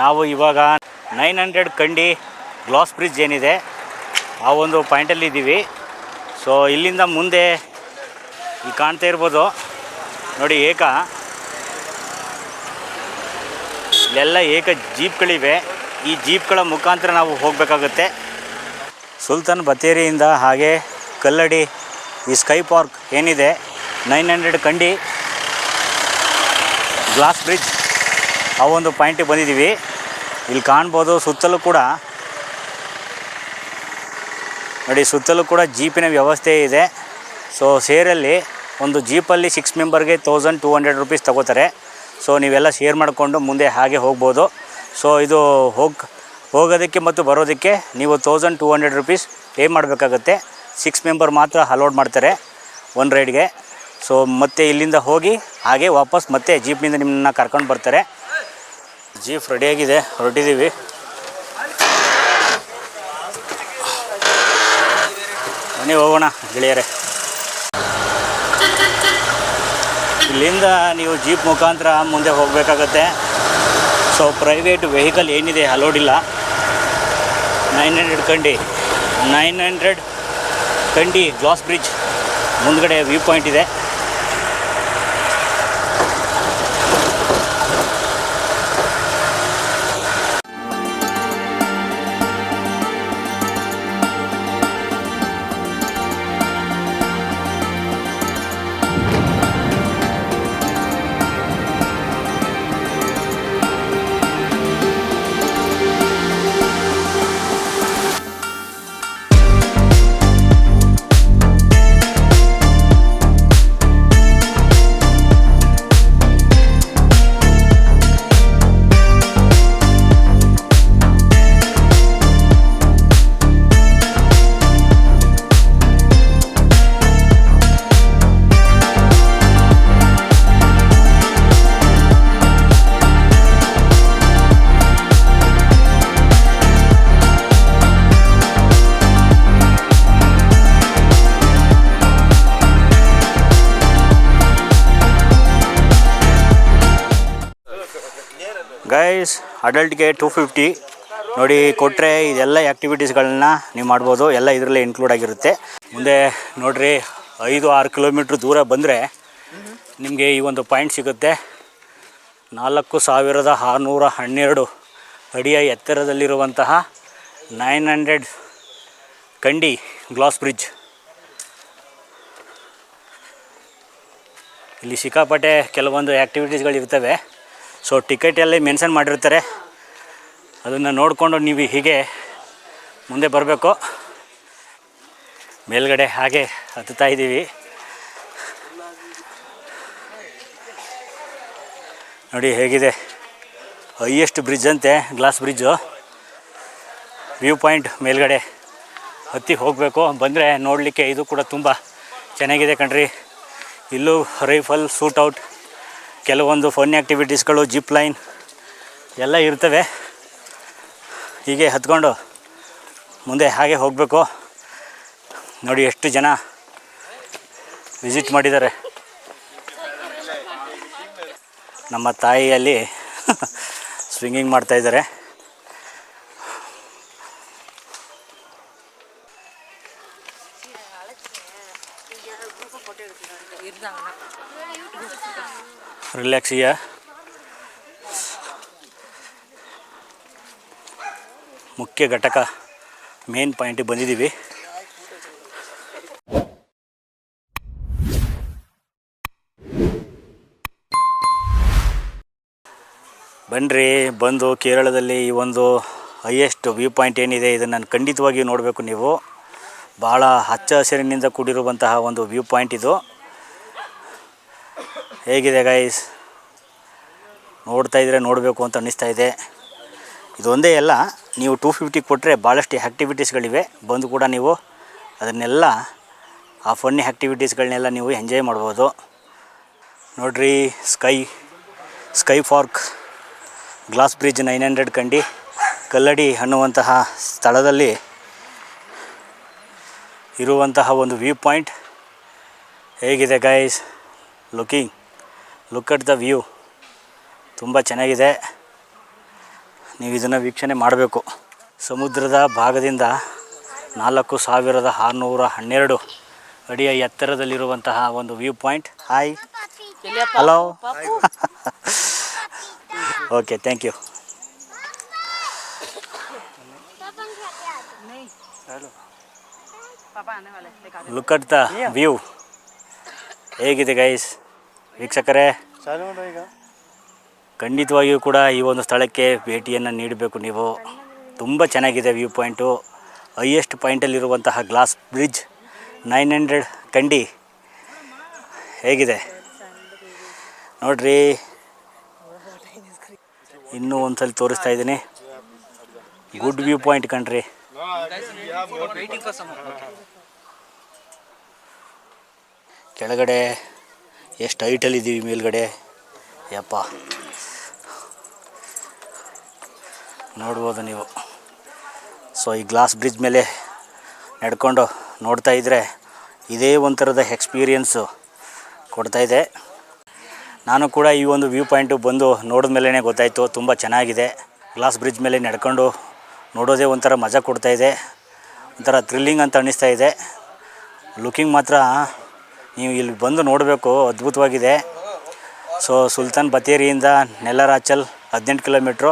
ನಾವು ಇವಾಗ 900 ಕಂಡಿ glass bridge ಏನಿದೆ ಆ ಒಂದು ಪಾಯಿಂಟಲ್ಲಿ ಇದ್ದೀವಿ. ಸೊ ಇಲ್ಲಿಂದ ಮುಂದೆ ಈ ಕಾಣ್ತಾ ಇರ್ಬೋದು ನೋಡಿ, ಇಲ್ಲೆಲ್ಲ ಜೀಪ್ಗಳಿವೆ. ಈ ಜೀಪ್ಗಳ ಮುಖಾಂತರ ನಾವು ಹೋಗಬೇಕಾಗುತ್ತೆ. ಸುಲ್ತಾನ್ ಬತ್ತೇರಿಯಿಂದ ಹಾಗೆ ಕಲ್ಲಡಿ ಈ ಸ್ಕೈ ಪಾರ್ಕ್ ಏನಿದೆ 900 ಕಂಡಿ ಗ್ಲಾಸ್ ಬ್ರಿಡ್ಜ್ ಆ ಒಂದು ಪಾಯಿಂಟಿಗೆ ಬಂದಿದ್ದೀವಿ. ಇಲ್ಲಿ ಕಾಣ್ಬೋದು ಸುತ್ತಲೂ ಕೂಡ ನೋಡಿ, ಸುತ್ತಲೂ ಕೂಡ ಜೀಪಿನ ವ್ಯವಸ್ಥೆ ಇದೆ. ಸೊ ಸೇರಲ್ಲಿ ಒಂದು ಜೀಪಲ್ಲಿ 6 ಮೆಂಬರ್ಗೆ 1200 ರುಪೀಸ್ ತಗೋತಾರೆ. ಸೊ ನೀವೆಲ್ಲ ಶೇರ್ ಮಾಡಿಕೊಂಡು ಮುಂದೆ ಹಾಗೆ ಹೋಗ್ಬೋದು. ಸೊ ಇದು ಹೋಗೋದಕ್ಕೆ ಮತ್ತು ಬರೋದಕ್ಕೆ ನೀವು 1200 ರುಪೀಸ್ ಪೇ ಮಾಡಬೇಕಾಗತ್ತೆ. 6 ಮೆಂಬರ್ ಮಾತ್ರ ಅಲೋಡ್ ಮಾಡ್ತಾರೆ ಒಂದು ರೈಡ್ಗೆ. ಸೊ ಮತ್ತೆ ಇಲ್ಲಿಂದ ಹೋಗಿ ಹಾಗೆ ವಾಪಸ್ ಮತ್ತೆ ಜೀಪ್ನಿಂದ ನಿಮ್ಮನ್ನ ಕರ್ಕೊಂಡು ಬರ್ತಾರೆ. ಜೀಪ್ ರೆಡಿಯಾಗಿದೆ, ಹೊರಟಿದ್ದೀವಿ. ಬನ್ನಿ ಹೋಗೋಣ ಗೆಳೆಯರೇ. ಇಲ್ಲಿಂದ ನೀವು ಜೀಪ್ ಮುಖಾಂತರ ಮುಂದೆ ಹೋಗಬೇಕಾಗತ್ತೆ. ಸೊ ಪ್ರೈವೇಟ್ ವೆಹಿಕಲ್ ಏನಿದೆ ಅಲೋಡ್ ಇಲ್ಲ. 900 ಕಂಡಿ ಗ್ಲಾಸ್ ಬ್ರಿಡ್ಜ್ ಮುಂದ್ಗಡೆ ವ್ಯೂ ಪಾಯಿಂಟ್ ಇದೆ. ಗೈಸ್, ಅಡಲ್ಟ್ಗೆ 250 ನೋಡಿ ಕೊಟ್ಟರೆ ಇದೆಲ್ಲ ಆ್ಯಕ್ಟಿವಿಟೀಸ್ಗಳನ್ನ ನೀವು ಮಾಡ್ಬೋದು. ಎಲ್ಲ ಇದರಲ್ಲೇ ಇನ್ಕ್ಲೂಡ್ ಆಗಿರುತ್ತೆ. ಮುಂದೆ ನೋಡಿರಿ 5-6 ಕಿಲೋಮೀಟ್ರ್ ದೂರ ಬಂದರೆ ನಿಮಗೆ ಈ ಒಂದು ಪಾಯಿಂಟ್ ಸಿಗುತ್ತೆ. 4612 ಅಡಿಯ ಎತ್ತರದಲ್ಲಿರುವಂತಹ 900 ಕಂಡಿ ಗ್ಲಾಸ್ ಬ್ರಿಡ್ಜ್. ಇಲ್ಲಿ ಸಿಕ್ಕಾಪಟ್ಟೆ ಕೆಲವೊಂದು ಆ್ಯಕ್ಟಿವಿಟೀಸ್ಗಳಿರ್ತವೆ. ಸೊ ಟಿಕೆಟಲ್ಲಿ ಮೆನ್ಷನ್ ಮಾಡಿರ್ತಾರೆ, ಅದನ್ನು ನೋಡಿಕೊಂಡು ನೀವು ಹೀಗೆ ಮುಂದೆ ಬರಬೇಕು. ಮೇಲ್ಗಡೆ ಹಾಗೆ ಹತ್ತುತ್ತಾ ಇದ್ದೀವಿ. ನೋಡಿ ಹೇಗಿದೆ, ಹೈಯೆಸ್ಟ್ ಬ್ರಿಡ್ಜ್ ಅಂತೆ ಗ್ಲಾಸ್ ಬ್ರಿಡ್ಜು. ವ್ಯೂ ಪಾಯಿಂಟ್ ಮೇಲ್ಗಡೆ ಹತ್ತಿ ಹೋಗಬೇಕು. ಬಂದರೆ ನೋಡಲಿಕ್ಕೆ ಇದು ಕೂಡ ತುಂಬ ಚೆನ್ನಾಗಿದೆ ಕಣ್ರಿ. ಇಲ್ಲೂ ರೈಫಲ್ ಶೂಟೌಟ್, ಕೆಲವೊಂದು ಫನ್ ಆ್ಯಕ್ಟಿವಿಟೀಸ್ಗಳು, ಜಿಪ್ ಲೈನ್ ಎಲ್ಲ ಇರ್ತವೆ. ಹೀಗೆ ಹತ್ಕೊಂಡು ಮುಂದೆ ಹಾಗೆ ಹೋಗಬೇಕು. ನೋಡಿ ಎಷ್ಟು ಜನ ವಿಸಿಟ್ ಮಾಡಿದ್ದಾರೆ. ನಮ್ಮ ತಾಯಿಯಲ್ಲಿ ಸ್ವಿಂಗಿಂಗ್ ಮಾಡ್ತಾಯಿದ್ದಾರೆ. ರಿಲ್ಯಾಕ್ಸ್ ಮುಖ್ಯ ಘಟಕ ಮೇನ್ ಪಾಯಿಂಟಿಗೆ ಬಂದಿದ್ದೀವಿ. ಬನ್ನಿರಿ, ಬಂದು ಕೇರಳದಲ್ಲಿ ಈ ಒಂದು ಹೈಯೆಸ್ಟ್ ವ್ಯೂ ಪಾಯಿಂಟ್ ಏನಿದೆ ಇದನ್ನು ನಾನು ಖಂಡಿತವಾಗಿ ನೋಡಬೇಕು. ನೀವು ಭಾಳ ಹಚ್ಚ ಹಸಿರಿನಿಂದ ಕೂಡಿರುವಂತಹ ಒಂದು ವ್ಯೂ ಪಾಯಿಂಟ್ ಇದು. ಹೇಗಿದೆ ಗೈಸ್, ನೋಡ್ತಾ ಇದ್ದರೆ ನೋಡಬೇಕು ಅಂತ ಅನ್ನಿಸ್ತಾ ಇದೆ. ಇದೊಂದೇ ಅಲ್ಲ, ನೀವು 250 ಕೊಟ್ಟರೆ ಭಾಳಷ್ಟು ಆ್ಯಕ್ಟಿವಿಟೀಸ್ಗಳಿವೆ. ಬಂದು ಕೂಡ ನೀವು ಅದನ್ನೆಲ್ಲ ಆ ಫನ್ನಿ ಆ್ಯಕ್ಟಿವಿಟೀಸ್ಗಳನ್ನೆಲ್ಲ ನೀವು ಎಂಜಾಯ್ ಮಾಡ್ಬೋದು. ನೋಡಿರಿ, ಸ್ಕೈ ಪಾರ್ಕ್ ಗ್ಲಾಸ್ ಬ್ರಿಡ್ಜ್ 900 ಕಂಡಿ ಕಲ್ಲಡಿ ಅನ್ನುವಂತಹ ಸ್ಥಳದಲ್ಲಿ ಇರುವಂತಹ ಒಂದು ವ್ಯೂ ಪಾಯಿಂಟ್. ಹೇಗಿದೆ guys, look at the view, ತುಂಬ ಚೆನ್ನಾಗಿದೆ. ನೀವು ಇದನ್ನು ವೀಕ್ಷಣೆ ಮಾಡಬೇಕು. ಸಮುದ್ರದ ಭಾಗದಿಂದ 4612 ಅಡಿಯ ಎತ್ತರದಲ್ಲಿರುವಂತಹ ಒಂದು view point. Hi, hello. Okay, thank you. Look at the view. ಹೇಗಿದೆ ಗೈಸ್ ವೀಕ್ಷಕರೇ? ಖಂಡಿತವಾಗಿಯೂ ಕೂಡ ಈ ಒಂದು ಸ್ಥಳಕ್ಕೆ ಭೇಟಿಯನ್ನು ನೀಡಬೇಕು ನೀವು. ತುಂಬ ಚೆನ್ನಾಗಿದೆ ವ್ಯೂ ಪಾಯಿಂಟು. ಹೈಯೆಸ್ಟ್ ಪಾಯಿಂಟಲ್ಲಿರುವಂತಹ ಗ್ಲಾಸ್ ಬ್ರಿಡ್ಜ್ 900 ಕಂಡಿ ಹೇಗಿದೆ ನೋಡ್ರಿ. ಇನ್ನೂ ಒಂದ್ಸಲ ತೋರಿಸ್ತಾ ಇದ್ದೀನಿ. ಗುಡ್ ವ್ಯೂ ಪಾಯಿಂಟ್ ಕಣ್ರಿ. ಕೆಳಗಡೆ ಎಷ್ಟು ಹೈಟಲ್ಲಿದ್ದೀವಿ, ಮೇಲ್ಗಡೆ ಯಪ್ಪ ನೋಡ್ಬೋದು ನೀವು. ಸೊ ಈ ಗ್ಲಾಸ್ ಬ್ರಿಡ್ಜ್ ಮೇಲೆ ನಡ್ಕೊಂಡು ನೋಡ್ತಾ ಇದ್ದರೆ ಇದೇ ಒಂಥರದ ಎಕ್ಸ್ಪೀರಿಯನ್ಸು ಕೊಡ್ತಾಯಿದೆ. ನಾನು ಕೂಡ ಈ ಒಂದು ವ್ಯೂ ಪಾಯಿಂಟು ಬಂದು ನೋಡಿದ ಮೇಲೇ ಗೊತ್ತಾಯಿತು, ತುಂಬ ಚೆನ್ನಾಗಿದೆ. ಗ್ಲಾಸ್ ಬ್ರಿಡ್ಜ್ ಮೇಲೆ ನಡ್ಕೊಂಡು ನೋಡೋದೇ ಒಂಥರ ಮಜಾ ಕೊಡ್ತಾಯಿದೆ, ಒಂಥರ ಥ್ರಿಲ್ಲಿಂಗ್ ಅಂತ ಅನ್ನಿಸ್ತಾ ಇದೆ. ಲುಕಿಂಗ್ ಮಾತ್ರ ನೀವು ಇಲ್ಲಿ ಬಂದು ನೋಡಬೇಕು, ಅದ್ಭುತವಾಗಿದೆ. ಸೊ ಸುಲ್ತಾನ್ ಬತ್ತೇರಿಯಿಂದ ನೆಲ್ಲರಾಚಲ್ 18 ಕಿಲೋಮೀಟ್ರು.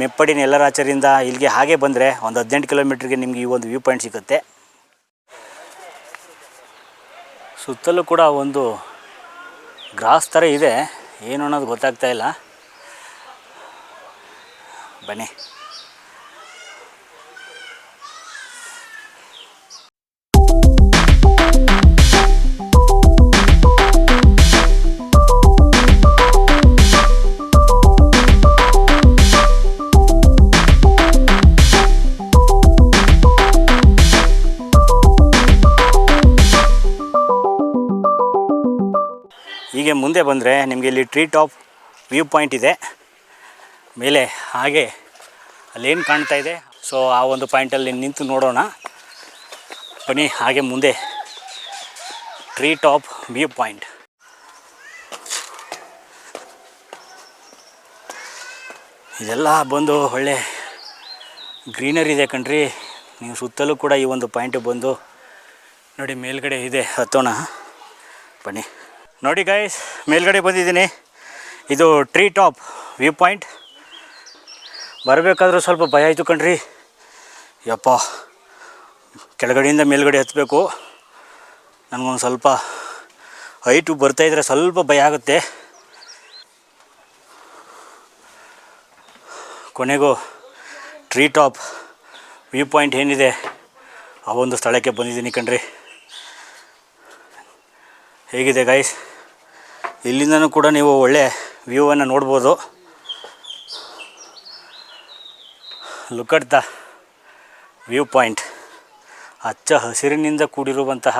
ಮೆಪ್ಪಡಿ ನೆಲ್ಲರಾಚರಿಂದ ಇಲ್ಲಿಗೆ ಹಾಗೆ ಬಂದರೆ ಒಂದು 18 ಕಿಲೋಮೀಟ್ರಿಗೆ ನಿಮಗೆ ಈ ಒಂದು ವ್ಯೂ ಪಾಯಿಂಟ್ ಸಿಗುತ್ತೆ. ಸುತ್ತಲೂ ಕೂಡ ಒಂದು ಗ್ರಾಸ್ ಥರ ಇದೆ, ಏನು ಅನ್ನೋದು ಗೊತ್ತಾಗ್ತಾ ಇಲ್ಲ. ಬನ್ನಿ. ಹೀಗೆ ಮುಂದೆ ಬಂದರೆ ನಿಮಗೆ ಇಲ್ಲಿ ಟ್ರೀ ಟಾಪ್ ವ್ಯೂ ಪಾಯಿಂಟ್ ಇದೆ ಮೇಲೆ. ಹಾಗೆ ಅಲ್ಲೇನು ಕಾಣ್ತಾ ಇದೆ, ಸೊ ಆ ಒಂದು ಪಾಯಿಂಟಲ್ಲಿ ನಿಂತು ನೋಡೋಣ ಬನ್ನಿ. ಹಾಗೆ ಮುಂದೆ ಟ್ರೀ ಟಾಪ್ ವ್ಯೂ ಪಾಯಿಂಟ್. ಇದೆಲ್ಲ ಬಂದು ಒಳ್ಳೆ ಗ್ರೀನರಿ ಇದೆ ಕಣ್ರಿ. ನೀವು ಸುತ್ತಲೂ ಕೂಡ ಈ ಒಂದು ಪಾಯಿಂಟಿಗೆ ಬಂದು ನೋಡಿ, ಮೇಲ್ಗಡೆ ಇದೆ, ಹತ್ತೋಣ ಬನ್ನಿ. ನೋಡಿ ಗೈಸ್, ಮೇಲ್ಗಡೆ ಬಂದಿದ್ದೀನಿ. ಇದು ಟ್ರೀ ಟಾಪ್ ವ್ಯೂ ಪಾಯಿಂಟ್. ಬರಬೇಕಾದ್ರೂ ಸ್ವಲ್ಪ ಭಯ ಆಯಿತು ಕಣ್ರಿ. ಯಪ್ಪ, ಕೆಳಗಡೆಯಿಂದ ಮೇಲ್ಗಡೆ ಹತ್ತಬೇಕು. ನನಗೊಂದು ಸ್ವಲ್ಪ ಹೈಟು ಬರ್ತಾಯಿದ್ರೆ ಸ್ವಲ್ಪ ಭಯ ಆಗುತ್ತೆ. ಕೊನೆಗೂ ಟ್ರೀ ಟಾಪ್ ವ್ಯೂ ಪಾಯಿಂಟ್ ಏನಿದೆ ಆ ಒಂದು ಸ್ಥಳಕ್ಕೆ ಬಂದಿದ್ದೀನಿ ಕಣ್ರಿ. ಹೇಗಿದೆ ಗೈಸ್? ಇಲ್ಲಿಂದನೂ ಕೂಡ ನೀವು ಒಳ್ಳೆ ವ್ಯೂವನ್ನು ನೋಡ್ಬೋದು. Look at the view point. ಹಚ್ಚ ಹಸಿರಿನಿಂದ ಕೂಡಿರುವಂತಹ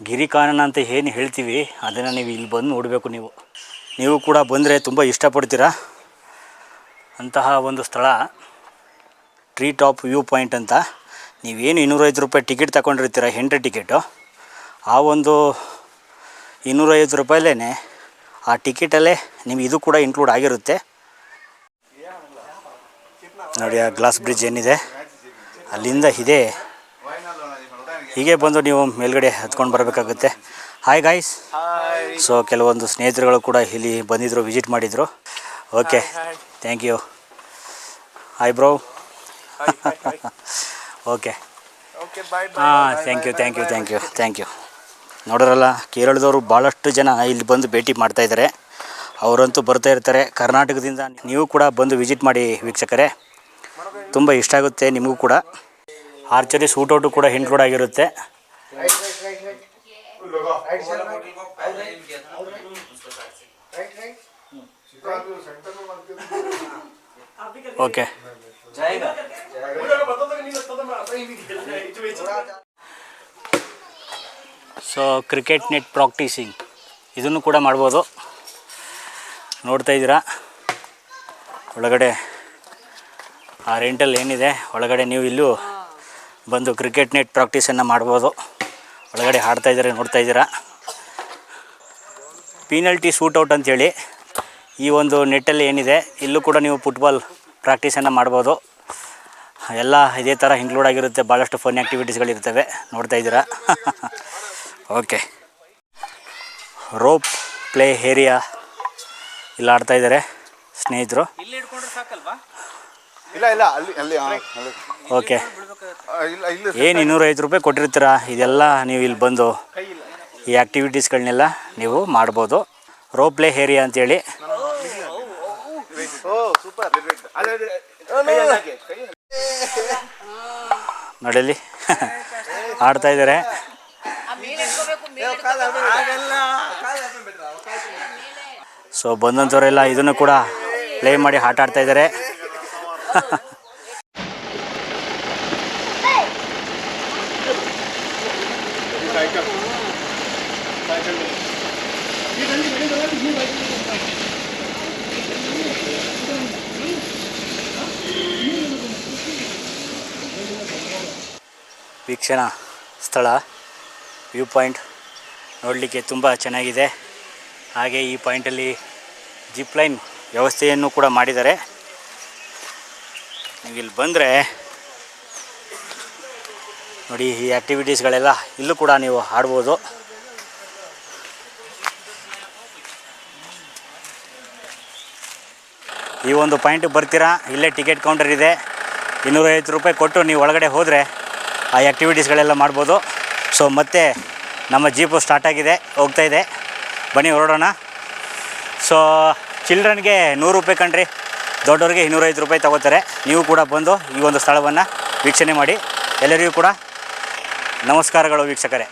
ಗಿರಿಕಾನನ ಅಂತ ಏನು ಹೇಳ್ತೀವಿ, ಅದನ್ನು ನೀವು ಇಲ್ಲಿ ಬಂದು ನೋಡಬೇಕು. ನೀವು ಕೂಡ ಬಂದರೆ ತುಂಬ ಇಷ್ಟಪಡ್ತೀರಾ ಅಂತಹ ಒಂದು ಸ್ಥಳ ಟ್ರೀ ಟಾಪ್ ವ್ಯೂ ಪಾಯಿಂಟ್ ಅಂತ. ನೀವೇನು 250 ರೂಪಾಯಿ ಟಿಕೆಟ್ ತಗೊಂಡಿರ್ತೀರ, ಎಂಟ್ರಿ ಟಿಕೆಟು. ಆ ಒಂದು 250 ರೂಪಾಯಿಲೇ ಆ ಟಿಕೆಟಲ್ಲೇ ನಿಮ್ಗೆ ಇದು ಕೂಡ ಇನ್ಕ್ಲೂಡ್ ಆಗಿರುತ್ತೆ. ನೋಡಿ ಆ ಗ್ಲಾಸ್ ಬ್ರಿಡ್ಜ್ ಏನಿದೆ ಅಲ್ಲಿಂದ ಇದೆ. ಹೀಗೆ ಬಂದು ನೀವು ಮೇಲ್ಗಡೆ ಹತ್ಕೊಂಡು ಬರಬೇಕಾಗುತ್ತೆ. Hi guys. ಸೊ ಕೆಲವೊಂದು ಸ್ನೇಹಿತರುಗಳು ಕೂಡ ಇಲ್ಲಿ ಬಂದಿದ್ದರು, ವಿಸಿಟ್ ಮಾಡಿದರು. Okay, thank you. Hi bro. Okay, ಹಾಂ, ಥ್ಯಾಂಕ್ ಯು. ನೋಡೋರಲ್ಲ, ಕೇರಳದವರು ಭಾಳಷ್ಟು ಜನ ಇಲ್ಲಿ ಬಂದು ಭೇಟಿ ಮಾಡ್ತಾಯಿದ್ದಾರೆ. ಅವರಂತೂ ಬರ್ತಾ ಇರ್ತಾರೆ ಕರ್ನಾಟಕದಿಂದ. ನೀವು ಕೂಡ ಬಂದು ವಿಸಿಟ್ ಮಾಡಿ ವೀಕ್ಷಕರೇ, ತುಂಬ ಇಷ್ಟ ಆಗುತ್ತೆ ನಿಮಗೂ ಕೂಡ. ಆರ್ಚರಿ ಸೂಟೌಟು ಕೂಡ ಇನ್ಕ್ಲೂಡ್ ಆಗಿರುತ್ತೆ. Okay, so cricket net practising ಇದನ್ನು ಕೂಡ ಮಾಡ್ಬೋದು. ನೋಡ್ತಾ ಇದ್ದೀರಾ ಒಳಗಡೆ ಆ ರೆಂಟಲ್ ಏನಿದೆ ಒಳಗಡೆ, ನೀವು ಇಲ್ಲೂ ಬಂದು ಕ್ರಿಕೆಟ್ ನೆಟ್ ಪ್ರಾಕ್ಟೀಸನ್ನು ಮಾಡ್ಬೋದು. ಒಳಗಡೆ ಆಡ್ತಾಯಿದ್ದಾರೆ, ನೋಡ್ತಾ ಇದ್ದೀರಾ. ಪೀನಲ್ಟಿ ಶೂಟೌಟ್ ಅಂಥೇಳಿ ಈ ಒಂದು ನೆಟ್ಟಲ್ಲಿ ಏನಿದೆ, ಇಲ್ಲೂ ಕೂಡ ನೀವು ಫುಟ್ಬಾಲ್ ಪ್ರಾಕ್ಟೀಸನ್ನು ಮಾಡ್ಬೋದು. ಎಲ್ಲ ಇದೇ ಥರ ಇನ್ಕ್ಲೂಡ್ ಆಗಿರುತ್ತೆ, ಭಾಳಷ್ಟು ಫನ್ ಆ್ಯಕ್ಟಿವಿಟೀಸ್ಗಳಿರ್ತವೆ, ನೋಡ್ತಾ ಇದ್ದೀರಾ. ಓಕೆ, ರೋಪ್ ಪ್ಲೇ ಏರಿಯಾ ಇಲ್ಲಿ ಆಡ್ತಾಯಿದ್ದಾರೆ ಸ್ನೇಹಿತರು. ಓಕೆ, ಏನು 205 ರೂಪಾಯಿ ಕೊಟ್ಟಿರ್ತೀರ, ಇದೆಲ್ಲ ನೀವು ಇಲ್ಲಿ ಬಂದು ಈ ಆ್ಯಕ್ಟಿವಿಟೀಸ್ಗಳನ್ನೆಲ್ಲ ನೀವು ಮಾಡ್ಬೋದು. ರೋಪ್ ಪ್ಲೇ ಏರಿಯಾ ಅಂತೇಳಿ. ನೋಡಲಿ ಆಡ್ತಾಯಿದ್ದಾರೆ. ಸೊ ಬಂದಂಥವರೆಲ್ಲ ಇದನ್ನು ಕೂಡ ಪ್ಲೇ ಮಾಡಿ ಆಟ ಆಡ್ತಾಯಿದ್ದಾರೆ. ವೀಕ್ಷಣಾ ಸ್ಥಳ ವ್ಯೂ ಪಾಯಿಂಟ್ ನೋಡಲಿಕ್ಕೆ ತುಂಬ ಚೆನ್ನಾಗಿದೆ. ಹಾಗೆ ಈ ಪಾಯಿಂಟಲ್ಲಿ ಜಿಪ್ ಲೈನ್ ವ್ಯವಸ್ಥೆಯನ್ನು ಕೂಡ ಮಾಡಿದ್ದಾರೆ. ನೀವು ಇಲ್ಲಿ ಬಂದರೆ ನೋಡಿ, ಈ ಆ್ಯಕ್ಟಿವಿಟೀಸ್ಗಳೆಲ್ಲ ಇಲ್ಲೂ ಕೂಡ ನೀವು ಆಡ್ಬೋದು. ಈ ಒಂದು ಪಾಯಿಂಟಿಗೆ ಬರ್ತೀರಾ, ಇಲ್ಲೇ ಟಿಕೆಟ್ ಕೌಂಟರ್ ಇದೆ. 250 ರೂಪಾಯಿ ಕೊಟ್ಟು ನೀವು ಒಳಗಡೆ ಹೋದರೆ ಆ ಆ್ಯಕ್ಟಿವಿಟೀಸ್ಗಳೆಲ್ಲ ಮಾಡ್ಬೋದು. ಸೊ ಮತ್ತೆ ನಮ್ಮ ಜೀಪು ಸ್ಟಾರ್ಟ್ ಆಗಿದೆ, ಹೋಗ್ತಾ ಇದೆ, ಬನ್ನಿ ಹೊರಡೋಣ. ಸೊ ಚಿಲ್ಡ್ರನ್ಗೆ 100 ರೂಪಾಯಿ ಕಣ್ರಿ, ದೊಡ್ಡವ್ರಿಗೆ 250 ರೂಪಾಯಿ ತಗೋತಾರೆ. ನೀವು ಕೂಡ ಬಂದು ಈ ಒಂದು ಸ್ಥಳವನ್ನು ವೀಕ್ಷಣೆ ಮಾಡಿ. ಎಲ್ಲರಿಗೂ ಕೂಡ ನಮಸ್ಕಾರಗಳು ವೀಕ್ಷಕರೇ.